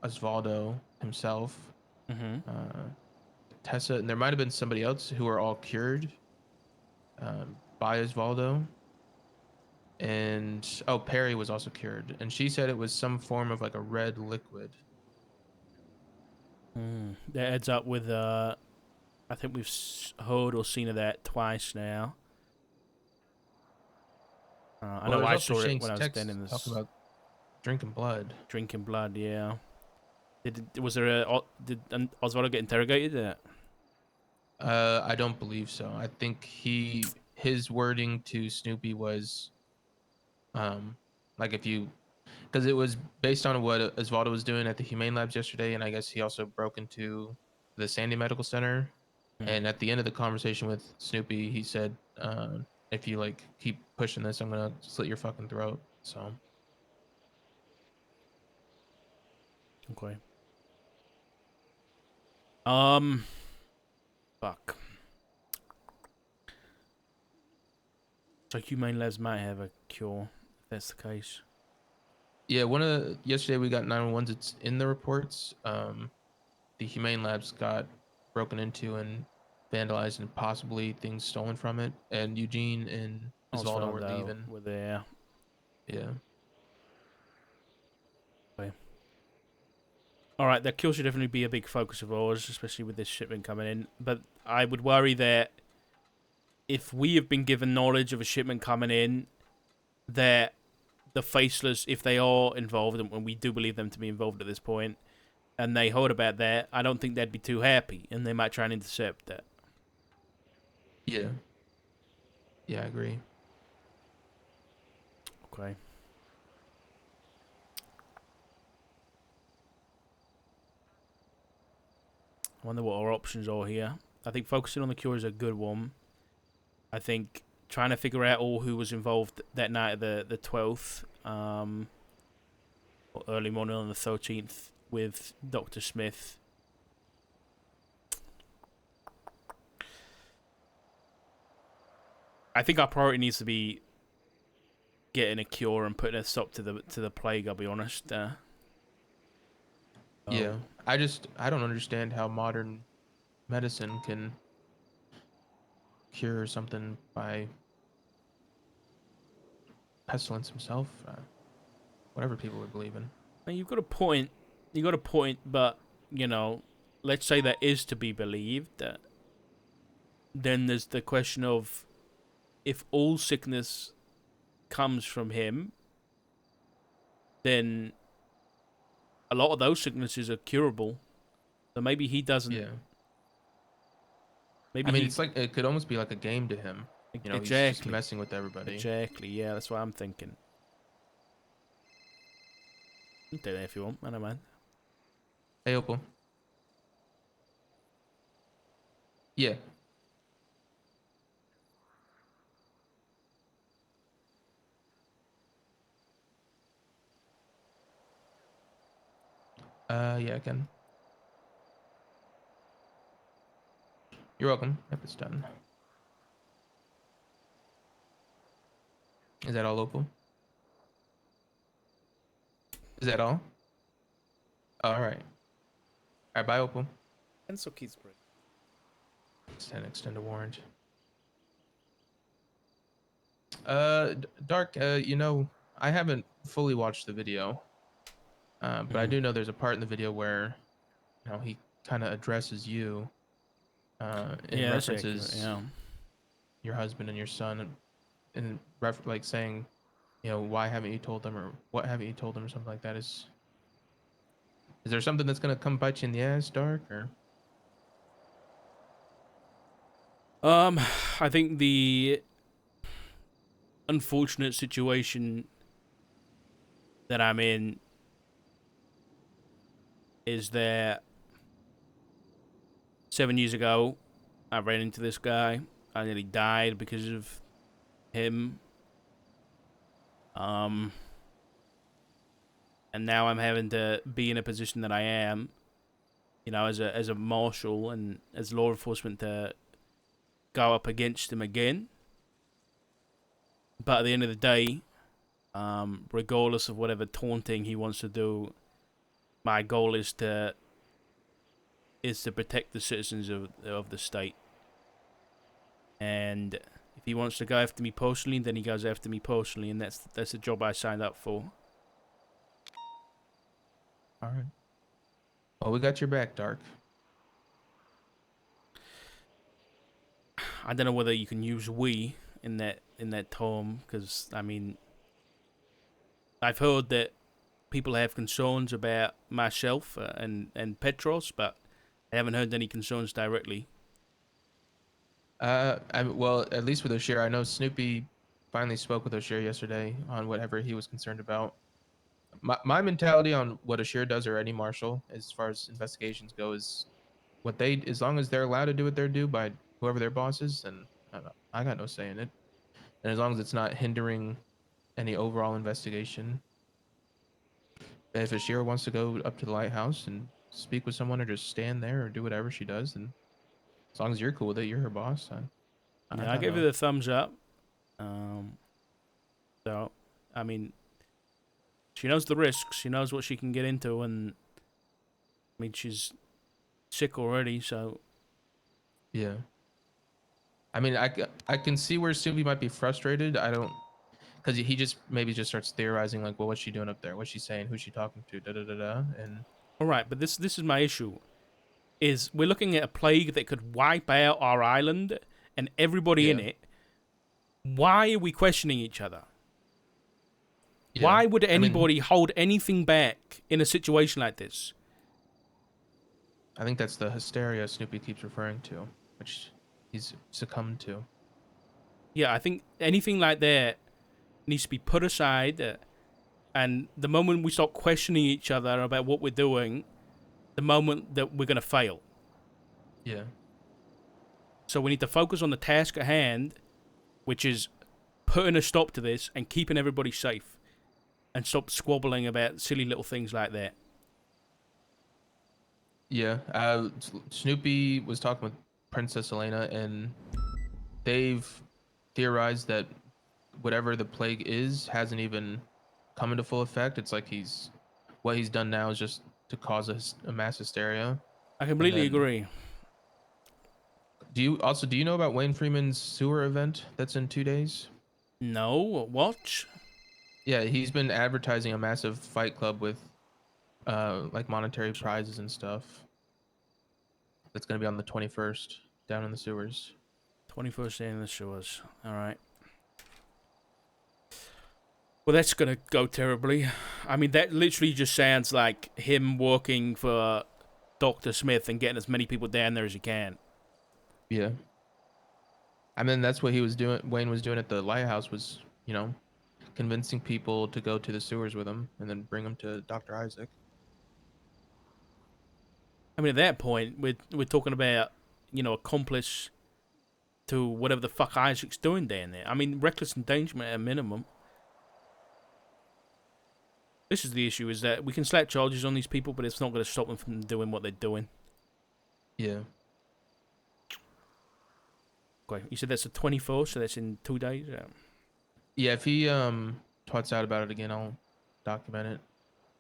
Speaker 5: Osvaldo himself, Tessa, and there might have been somebody else who are all cured by Osvaldo. And Perry was also cured, and she said it was some form of like a red liquid.
Speaker 1: That adds up with I think we've heard or seen of that twice now. I know I saw it when I was standing in this.
Speaker 5: Talk about drinking blood.
Speaker 1: Drinking blood, yeah. Did Osvaldo get interrogated?
Speaker 5: I don't believe so. I think his wording to Snoopy was, like if you, because it was based on what Osvaldo was doing at the Humane Labs yesterday, and I guess he also broke into the Sandy Medical Center. And at the end of the conversation with Snoopy, he said, if you like keep pushing this, I'm gonna slit your fucking throat. So.
Speaker 1: Okay. Fuck. So Humane Labs might have a cure, if that's the case.
Speaker 5: Yeah, yesterday we got 911s. It's in the reports. The Humane Labs got broken into and vandalized, and possibly things stolen from it. And Eugene and Osvaldo were leaving.
Speaker 1: Were there.
Speaker 5: Yeah.
Speaker 1: Okay. All right, that kill should definitely be a big focus of ours, especially with this shipment coming in. But I would worry that if we have been given knowledge of a shipment coming in, that the Faceless, if they are involved, and we do believe them to be involved at this point, and they heard about that, I don't think they'd be too happy, and they might try and intercept that.
Speaker 5: Yeah. Yeah, I agree.
Speaker 1: Okay. I wonder what our options are here. I think focusing on the cure is a good one. I think trying to figure out all who was involved that night of the 12th, or early morning on the 13th, with Dr. Smith. I think our priority needs to be getting a cure and putting a stop to the plague, I'll be honest.
Speaker 5: Yeah. I don't understand how modern medicine can cure something by pestilence himself. Whatever people would believe in.
Speaker 1: Now, you've got a point, but, you know, let's say that is to be believed. Then there's the question of, if all sickness comes from him, then a lot of those sicknesses are curable. So maybe he doesn't.
Speaker 5: Yeah.
Speaker 1: Maybe
Speaker 5: it's like it could almost be like a game to him. You know,
Speaker 1: exactly.
Speaker 5: he's just messing with everybody.
Speaker 1: Exactly. Yeah, that's what I'm thinking. You can do that if you want. I don't mind.
Speaker 5: Hey, Opal. Yeah. Yeah, I can. You're welcome. Yep, it's done. Is that all, Opal? Is that all? All right. All right, bye, Opal.
Speaker 1: Pencil keys break.
Speaker 5: Extend a warrant. Dark, you know, I haven't fully watched the video, but I do know there's a part in the video where, you know, he kind of addresses you in
Speaker 1: Yeah, that's accurate.
Speaker 5: references
Speaker 1: Yeah.
Speaker 5: your husband and your son, and like saying, why haven't you told them, or what haven't you told them, or something like that. Is there something that's gonna come bite you in the ass, Dark? Or
Speaker 1: I think the unfortunate situation that I'm in is that 7 years ago, I ran into this guy. I nearly died because of him. And now I'm having to be in a position that I am, as a marshal and as law enforcement to go up against him again. But at the end of the day, regardless of whatever taunting he wants to do, my goal is to protect the citizens of the state. And if he wants to go after me personally, then he goes after me personally, and that's the job I signed up for.
Speaker 5: all right. Well, we got your back, Dark.
Speaker 1: I don't know whether you can use "we" in that term, because I mean, I've heard that people have concerns about myself and Petros, but I haven't heard any concerns directly.
Speaker 5: Well, at least with O'Shea, I know Snoopy finally spoke with O'Shea yesterday on whatever he was concerned about. My mentality on what O'Shea does, or any marshal, as far as investigations go, is as long as they're allowed to do what they're due by whoever their boss is, and I got no say in it. And as long as it's not hindering any overall investigation. If Ashira wants to go up to the lighthouse and speak with someone, or just stand there, or do whatever she does, and as long as you're cool with it, you're her boss. I
Speaker 1: Yeah, I
Speaker 5: got
Speaker 1: gave
Speaker 5: no.
Speaker 1: her the thumbs up. So, I mean, she knows the risks. She knows what she can get into, and I mean, she's sick already. So,
Speaker 5: Yeah. I mean, I can see where Snoopy might be frustrated. I don't, because he just maybe just starts theorizing, like, well, what's she doing up there? What's she saying? Who's she talking to? Da da da da. And
Speaker 1: all right, but this is my issue. Is we're looking at a plague that could wipe out our island and everybody in
Speaker 5: yeah,
Speaker 1: it. Why are we questioning each other?
Speaker 5: yeah.
Speaker 1: Why would
Speaker 5: I mean,
Speaker 1: anybody hold anything back in a situation like this?
Speaker 5: I think that's the hysteria Snoopy keeps referring to, which he's succumbed to.
Speaker 1: Yeah, I think anything like that needs to be put aside. And the moment we start questioning each other about what we're doing, the moment that we're going to fail.
Speaker 5: Yeah.
Speaker 1: So we need to focus on the task at hand, which is putting a stop to this and keeping everybody safe. And stop squabbling about silly little things like that.
Speaker 5: Yeah. Snoopy was talking with Princess Elena, and they've theorized that whatever the plague is hasn't even come into full effect. It's like what he's done now is just to cause a mass hysteria.
Speaker 1: I
Speaker 5: And
Speaker 1: completely
Speaker 5: then,
Speaker 1: agree.
Speaker 5: do you know about Wayne Freeman's sewer event that's in 2 days?
Speaker 1: No, what?
Speaker 5: Yeah, he's been advertising a massive fight club with like monetary prizes and stuff. That's gonna be on the 21st down in the sewers.
Speaker 1: 21st day in the shores. Alright. Well, that's gonna go terribly. I mean, that literally just sounds like him working for Dr. Smith and getting as many people down there as he can.
Speaker 5: Yeah. I mean, that's what he was doing. Wayne was doing at the lighthouse, was, convincing people to go to the sewers with him and then bring them to Dr. Isaac.
Speaker 1: I mean, at that point, we're talking about, accomplice to whatever the fuck Isaac's doing down there. I mean, reckless endangerment at a minimum. This is the issue, is that we can slap charges on these people, but it's not going to stop them from doing what they're doing.
Speaker 5: Yeah.
Speaker 1: Okay, you said that's the 24th, so that's in 2 days? Yeah.
Speaker 5: Yeah, if he twats out about it again, I'll document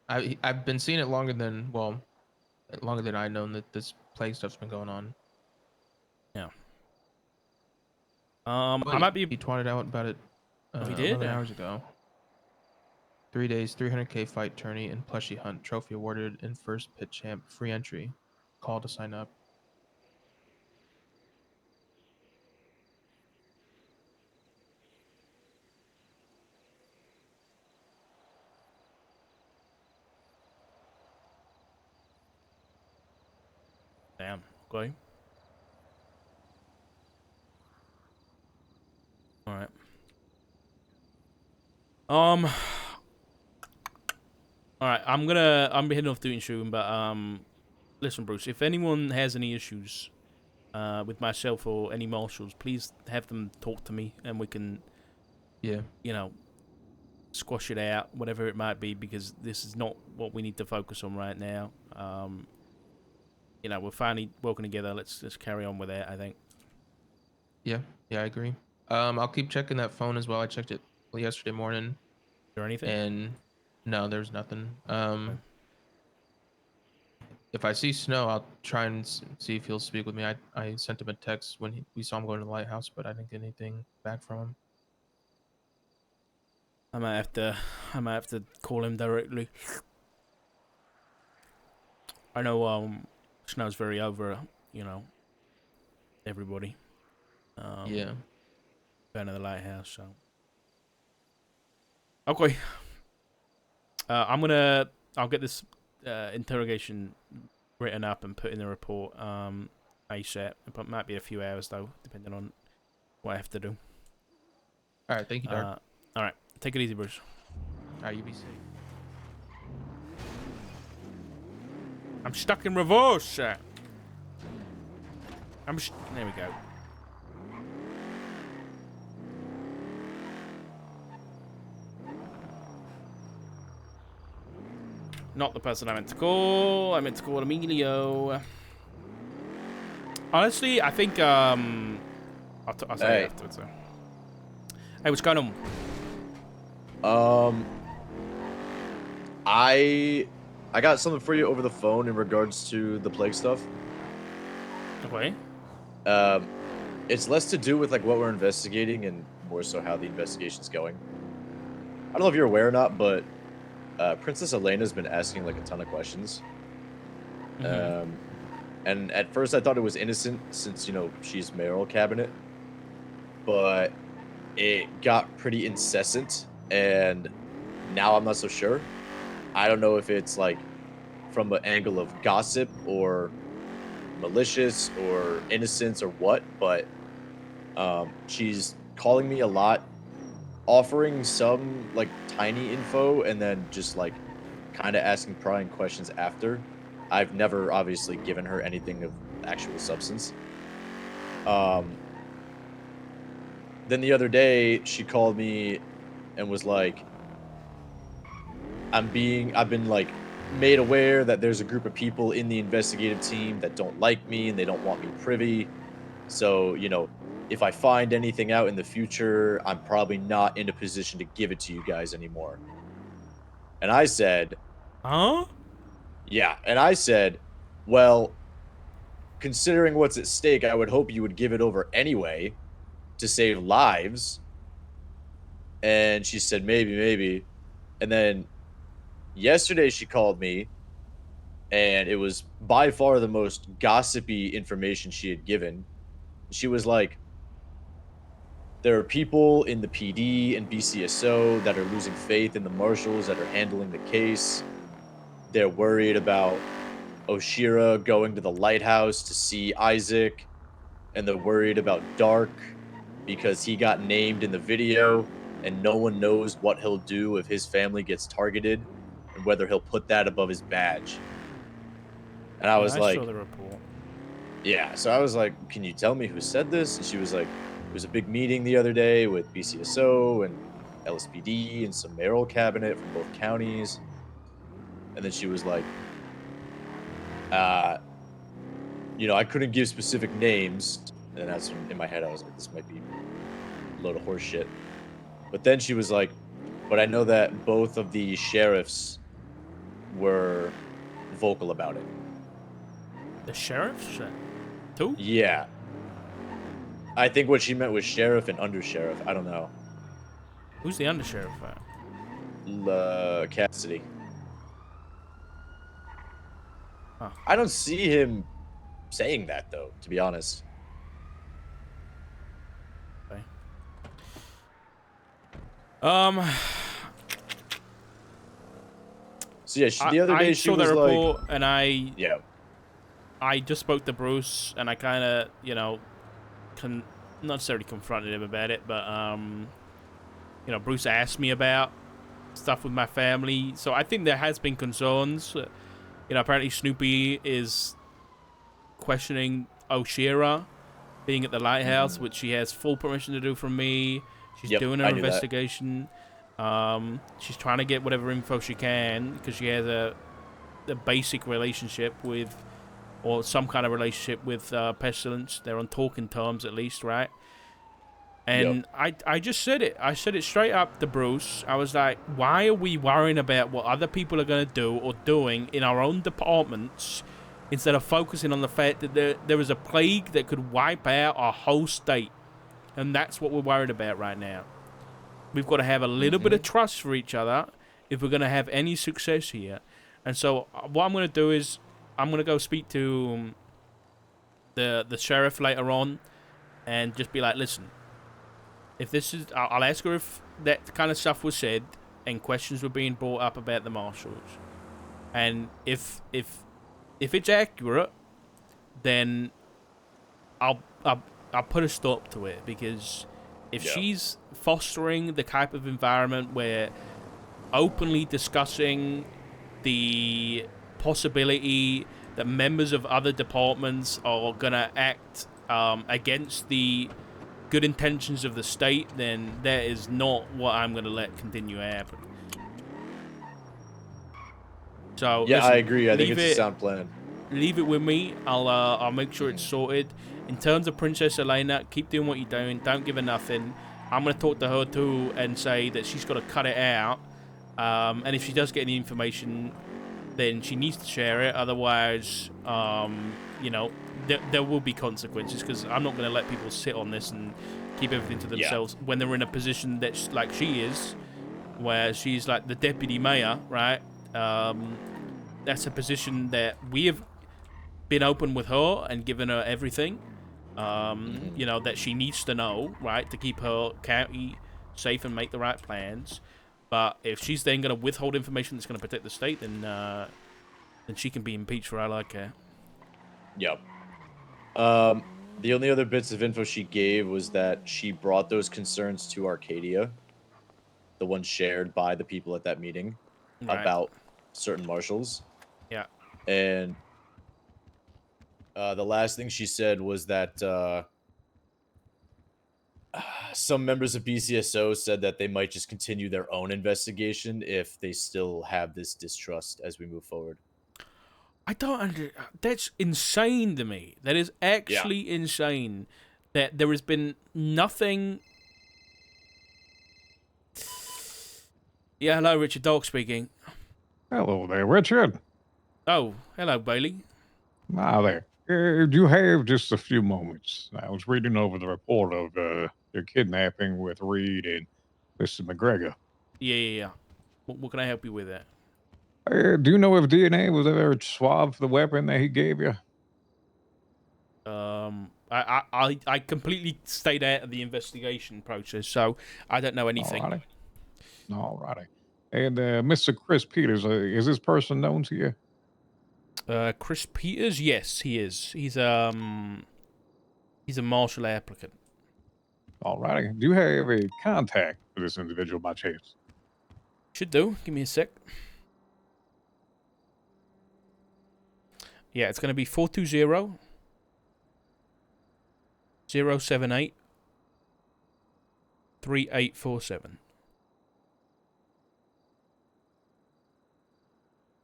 Speaker 5: it. I've been seeing it longer than I've known that this plague stuff's been going on.
Speaker 1: Yeah.
Speaker 5: Oh,
Speaker 1: I might be...
Speaker 5: He twatted out about it
Speaker 1: Oh, he did?
Speaker 5: 11 hours ago. 3 days, 300K fight tourney and plushie hunt. Trophy awarded in first pit champ. Free entry. call to sign up.
Speaker 1: Damn. Okay. All right. All right. I'm heading off doing soon, but listen, Bruce. If anyone has any issues, with myself or any marshals, please have them talk to me, and we can,
Speaker 5: Yeah.
Speaker 1: you know, squash it out, whatever it might be, because this is not what we need to focus on right now. You know, we're finally working together. Let's carry on with that, I think.
Speaker 5: Yeah. Yeah, I agree. I'll keep checking that phone as well. I checked it yesterday morning,
Speaker 1: Is there anything?
Speaker 5: and no, there's nothing.
Speaker 1: Okay.
Speaker 5: If I see Snow, I'll try and see if he'll speak with me. I sent him a text when we saw him going to the lighthouse, but I didn't get anything back from him.
Speaker 1: I might have to call him directly. I know Snow's very over, you know, everybody.
Speaker 5: Yeah.
Speaker 1: Going to the lighthouse, so. Okay. I'll get this interrogation written up and put in the report ASAP. It might be a few hours though, depending on what I have to do.
Speaker 5: All right. Thank you, Dark.
Speaker 1: All right. Take it easy, Bruce.
Speaker 5: All right. You be safe.
Speaker 1: I'm stuck in reverse. There we go. Not the person I meant to call. I meant to call Emilio. Honestly, I think I'll say it afterwards. So. Hey, what's going on?
Speaker 6: I got something for you over the phone in regards to the plague stuff.
Speaker 1: Okay.
Speaker 6: It's less to do with like what we're investigating and more so how the investigation's going. I don't know if you're aware or not, but Princess Elena's been asking like a ton of questions.
Speaker 1: Mm-hmm.
Speaker 6: And at first I thought it was innocent since, you know, she's mayoral cabinet, but it got pretty incessant and now I'm not so sure. I don't know if it's like from an angle of gossip or malicious or innocence or what, but she's calling me a lot, offering some like tiny info and then just like kind of asking prying questions after. I've never obviously given her anything of actual substance. Then the other day she called me and was like, I've been like made aware that there's a group of people in the investigative team that don't like me and they don't want me privy. So, you know, if I find anything out in the future, I'm probably not in a position to give it to you guys anymore. And I said,
Speaker 1: Huh?
Speaker 6: yeah. And I said, well, considering what's at stake, I would hope you would give it over anyway to save lives. And she said, maybe. And then yesterday she called me and it was by far the most gossipy information she had given. She was like, there are people in the PD and BCSO that are losing faith in the marshals that are handling the case. They're worried about Oshira going to the lighthouse to see Isaac, and they're worried about Dark because he got named in the video, and no one knows what he'll do if his family gets targeted and whether he'll put that above his badge. And I was
Speaker 1: I
Speaker 6: like,
Speaker 1: saw the report.
Speaker 6: yeah. So I was like, can you tell me who said this? And she was like, it was a big meeting the other day with BCSO and LSPD and some mayoral cabinet from both counties. And then she was like, you know, I couldn't give specific names. And that's when in my head, I was like, this might be a load of horse shit. But then she was like, but I know that both of the sheriffs were vocal about it.
Speaker 1: The sheriff? Two?
Speaker 6: Yeah. I think what she meant was sheriff and undersheriff. I don't know.
Speaker 1: Who's the undersheriff?
Speaker 6: Cassidy. I don't see him saying that though, to be honest.
Speaker 1: Okay.
Speaker 6: So yeah, the other day
Speaker 1: I
Speaker 6: she
Speaker 1: saw that
Speaker 6: was like,
Speaker 1: report, and
Speaker 6: yeah,
Speaker 1: I just spoke to Bruce, and I kind of, you know, not necessarily confronted him about it, but you know, Bruce asked me about stuff with my family, so I think there has been concerns. You know, apparently Snoopy is questioning Oshira being at the lighthouse, which she has full permission to do from me. She's
Speaker 6: Yep,
Speaker 1: doing her
Speaker 6: I knew that.
Speaker 1: investigation. She's trying to get whatever info she can because she has a basic relationship with, or some kind of relationship with Pestilence. They're on talking terms at least, right? And I just said it. I said it straight up to Bruce. I was like, why are we worrying about what other people are going to do or doing in our own departments instead of focusing on the fact that there is a plague that could wipe out our whole state? And that's what we're worried about right now. We've got to have a little bit of trust for each other if we're going to have any success here. And so what I'm going to do is I'm going to go speak to the sheriff later on and just be like, listen, if this is, I'll ask her if that kind of stuff was said and questions were being brought up about the marshals. And if it's accurate, then I'll put a stop to it, because if she's fostering the type of environment where openly discussing the possibility that members of other departments are gonna act against the good intentions of the state, then that is not what I'm gonna let continue to happen. So
Speaker 6: yeah,
Speaker 1: listen,
Speaker 6: I agree. I think it's a sound plan.
Speaker 1: Leave it with me. I'll make sure it's sorted. In terms of Princess Elena, keep doing what you're doing. Don't give her nothing. I'm gonna talk to her too and say that she's got to cut it out. And if she does get any information, then she needs to share it. Otherwise, you know, there will be consequences, because I'm not gonna let people sit on this and keep everything to themselves when they're in a position that's like she is, where she's like the deputy mayor, right? That's a position that we have been open with her and given her everything, you know, that she needs to know, right, to keep her county safe and make the right plans. But if she's then going to withhold information that's going to protect the state, then she can be impeached for all I care.
Speaker 6: Yep. The only other bits of info she gave was that she brought those concerns to Arcadia, the ones shared by the people at that meeting, about certain marshals.
Speaker 1: Yeah.
Speaker 6: And the last thing she said was that some members of BCSO said that they might just continue their own investigation if they still have this distrust as we move forward.
Speaker 1: I don't that's insane to me. That is actually insane that there has been nothing. Yeah, hello, Richard Dog speaking.
Speaker 4: Hello there, Richard.
Speaker 1: Oh, hello, Bailey.
Speaker 4: Now there. Do you have just a few moments? I was reading over the report of your kidnapping with Reed and Mr. McGregor.
Speaker 1: Yeah. What can I help you with that?
Speaker 4: Do you know if DNA was ever swabbed for the weapon that he gave you?
Speaker 1: I completely stayed out of the investigation process, so I don't know anything.
Speaker 4: Alrighty. And Mr. Chris Peters, is this person known to you?
Speaker 1: Chris Peters? Yes, he is. He's a marshal applicant.
Speaker 4: Alrighty. Do you have a contact for this individual by chance?
Speaker 1: Should do. Give me a sec. Yeah, it's going to be 420 078 3847.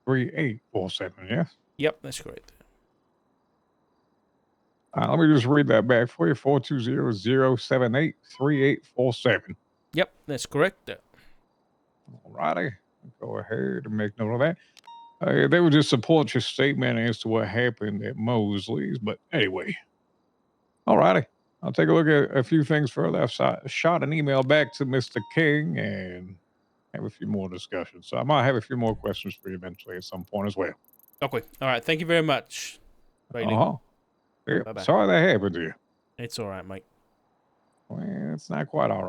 Speaker 4: 3847, yes?
Speaker 1: Yep, that's correct.
Speaker 4: Let me just read that back for you. 420-078-3847.
Speaker 1: Yep, that's correct.
Speaker 4: Alrighty. Go ahead and make note of that. They would just support your statement as to what happened at Mosley's. But anyway. Alrighty. I'll take a look at a few things further. I've shot an email back to Mr. King and have a few more discussions. So I might have a few more questions for you eventually at some point as well.
Speaker 1: Okay. All right. Thank you very much. Bailey.
Speaker 4: Uh-huh. Yeah,
Speaker 1: Bye-bye.
Speaker 4: sorry that happened to you.
Speaker 1: It's all right, mate.
Speaker 4: Well, it's not quite all right.